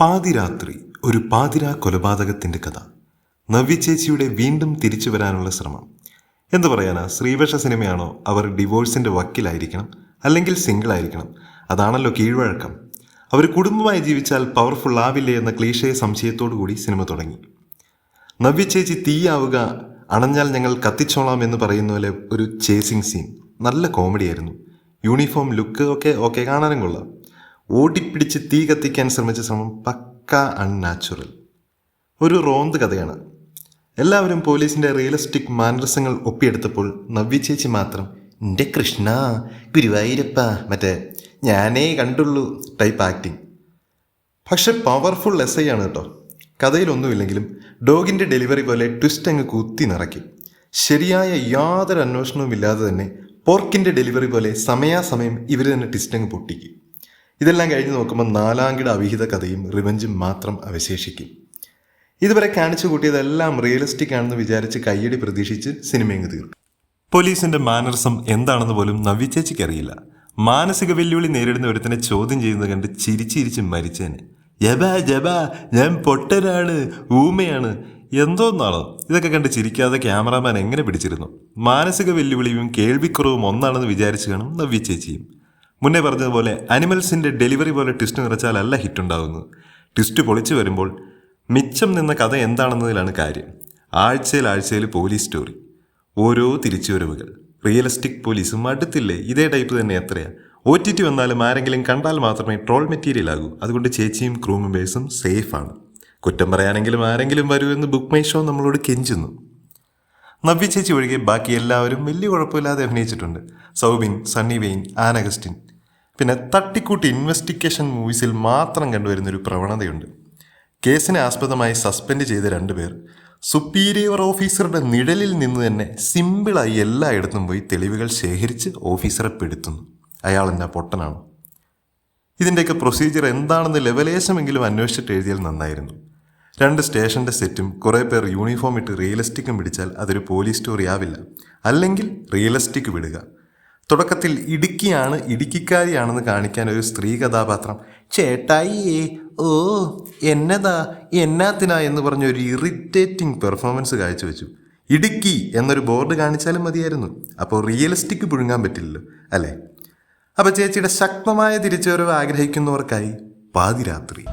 പാതിരാത്രി, ഒരു പാതിരാ കൊലപാതകത്തിന്റെ കഥ. നവ്യ ചേച്ചിയുടെ വീണ്ടും തിരിച്ചു വരാനുള്ള ശ്രമം. എന്തു പറയാനാ, ശ്രീവശ സിനിമയാണോ? അവർ ഡിവോഴ്സിന്റെ വക്കിലായിരിക്കണം, അല്ലെങ്കിൽ സിംഗിൾ ആയിരിക്കണം. അതാണല്ലോ കീഴ്വഴക്കം. അവർ കുടുംബമായി ജീവിച്ചാൽ പവർഫുൾ ആവില്ലേ എന്ന ക്ലീശയ സംശയത്തോടു കൂടി സിനിമ തുടങ്ങി. നവ്യ ചേച്ചി തീയാവുക, അണഞ്ഞാൽ ഞങ്ങൾ കത്തിച്ചോളാം എന്ന് പറയുന്ന പോലെ ഒരു ചേസിങ് സീൻ. നല്ല കോമഡിയായിരുന്നു. യൂണിഫോം ലുക്ക് ഒക്കെ കാണാനും കൊള്ളാം. ഓടിപ്പിടിച്ച് തീ കത്തിക്കാൻ ശ്രമിച്ച ശ്രമം പക്ക അൺനാച്ചുറൽ. ഒരു റോന്ത് കഥയാണ്. എല്ലാവരും പോലീസിന്റെ റിയലിസ്റ്റിക് മാനറിസങ്ങൾ ഒപ്പിയെടുത്തപ്പോൾ നവ്യ ചേച്ചി മാത്രം എൻ്റെ കൃഷ്ണ ഗുരുവായൂരപ്പ മറ്റേ ഞാനേ കണ്ടുള്ളൂ ടൈപ്പ് ആക്ടിങ്. പക്ഷെ പവർഫുൾ എസ് ആണ് കേട്ടോ. കഥയിലൊന്നുമില്ലെങ്കിലും ഡോഗിൻ്റെ ഡെലിവറി പോലെ ട്വിസ്റ്റ് അങ്ങ് കുത്തി നിറയ്ക്കും. ശരിയായ യാതൊരു അന്വേഷണവും ഇല്ലാതെ തന്നെ പോർക്കിൻ്റെ ഡെലിവറി പോലെ സമയാസമയം ഇവർ തന്നെ ട്വിസ്റ്റ് അങ്ങ് പൊട്ടിക്കും. ഇതെല്ലാം കഴിഞ്ഞ് നോക്കുമ്പോൾ നാലാംകിട അവിഹിത കഥയും റിവഞ്ചും മാത്രം അവശേഷിക്കും. ഇതുവരെ കാണിച്ചു കൂട്ടിയതെല്ലാം റിയലിസ്റ്റിക് ആണെന്ന് വിചാരിച്ച് കയ്യടി പ്രതീക്ഷിച്ച് സിനിമയങ്ങ് തീർക്കും. പോലീസിന്റെ മാനറിസം എന്താണെന്ന് പോലും നവ്യ ചേച്ചിക്ക് അറിയില്ല. മാനസിക വെല്ലുവിളി നേരിടുന്ന ഒരുത്തനെ ചോദ്യം ചെയ്യുന്നത് കണ്ട് ചിരിച്ചിരിച്ച് മരിച്ചേനെ. ജബാ ഞാൻ പൊട്ടനാണ്, ഊമയാണ്, എന്തോന്നാണോ ഇതൊക്കെ കണ്ട് ചിരിക്കാതെ ക്യാമറാമാൻ എങ്ങനെ പിടിച്ചിരുന്നു? മാനസിക വെല്ലുവിളിയും കേൾവിക്കുറവും ഒന്നാണെന്ന് വിചാരിച്ചു കാണും നവ്യ ചേച്ചിയും. മുന്നേ പറഞ്ഞതുപോലെ അനിമൽസിൻ്റെ ഡെലിവറി പോലെ ട്വിസ്റ്റ് നിറച്ചാലല്ല ഹിറ്റുണ്ടാകുന്നത്. ട്വിസ്റ്റ് പൊളിച്ചു വരുമ്പോൾ മിച്ചം നിന്ന കഥ എന്താണെന്നതിലാണ് കാര്യം. ആഴ്ചയിൽ പോലീസ് സ്റ്റോറി, ഓരോ തിരിച്ചുവരവുകൾ. റിയലിസ്റ്റിക് പോലീസും അടുത്തില്ലേ? ഇതേ ടൈപ്പ് തന്നെ എത്രയാ? OTT വന്നാലും ആരെങ്കിലും കണ്ടാൽ മാത്രമേ ട്രോൾ മെറ്റീരിയൽ ആകൂ. അതുകൊണ്ട് ചേച്ചിയും ക്രൂ മെമ്പേഴ്സും സേഫാണ്. കുറ്റം പറയാനെങ്കിലും ആരെങ്കിലും വരൂ എന്ന് ബുക്ക് മൈ ഷോ നമ്മളോട് കെഞ്ചുന്നു. നവ്യ ചേച്ചി ഒഴികെ ബാക്കി എല്ലാവരും വലിയ കുഴപ്പമില്ലാതെ അഭിനയിച്ചിട്ടുണ്ട്. സൗബിൻ, സണ്ണി വെയിൻ, ആൻ അഗസ്റ്റിൻ. പിന്നെ തട്ടിക്കൂട്ടി ഇൻവെസ്റ്റിഗേഷൻ മൂവീസിൽ മാത്രം കണ്ടുവരുന്നൊരു പ്രവണതയുണ്ട്. കേസിനെ ആസ്പദമായി സസ്പെൻഡ് ചെയ്ത 2 പേർ സുപ്പീരിയർ ഓഫീസറുടെ നിഴലിൽ നിന്ന് തന്നെ സിമ്പിളായി എല്ലായിടത്തും പോയി തെളിവുകൾ ശേഖരിച്ച് ഓഫീസറെ പെടുത്തുന്നു. അയാൾ എന്നാ പൊട്ടനാണോ? ഇതിൻ്റെയൊക്കെ പ്രൊസീജിയർ എന്താണെന്ന് ലെവലേശമെങ്കിലും അന്വേഷിച്ചിട്ട് എഴുതിയാൽ നന്നായിരുന്നു. 2 സ്റ്റേഷൻ്റെ സെറ്റും കുറേ പേർ യൂണിഫോം ഇട്ട് റിയലിസ്റ്റിക്കും പിടിച്ചാൽ അതൊരു പോലീസ് സ്റ്റോറി ആവില്ല. അല്ലെങ്കിൽ റിയലിസ്റ്റിക് വിടുക. തുടക്കത്തിൽ ഇടുക്കിക്കാരിയാണെന്ന് കാണിക്കാൻ ഒരു സ്ത്രീ കഥാപാത്രം ചേട്ടായിയേ ഓ എന്നാത്തിനാ എന്ന് പറഞ്ഞ ഒരു ഇറിറ്റേറ്റിംഗ് പെർഫോമൻസ് കാഴ്ചവെച്ചു. ഇടുക്കി എന്നൊരു ബോർഡ് കാണിച്ചാലും മതിയായിരുന്നു. അപ്പോൾ റിയലിസ്റ്റിക് പുഴുങ്ങാൻ പറ്റില്ലല്ലോ അല്ലേ? അപ്പോൾ ചേച്ചിയുടെ ശക്തമായ തിരിച്ചുവരവ് ആഗ്രഹിക്കുന്നവർക്കായി പാതിരാത്രി.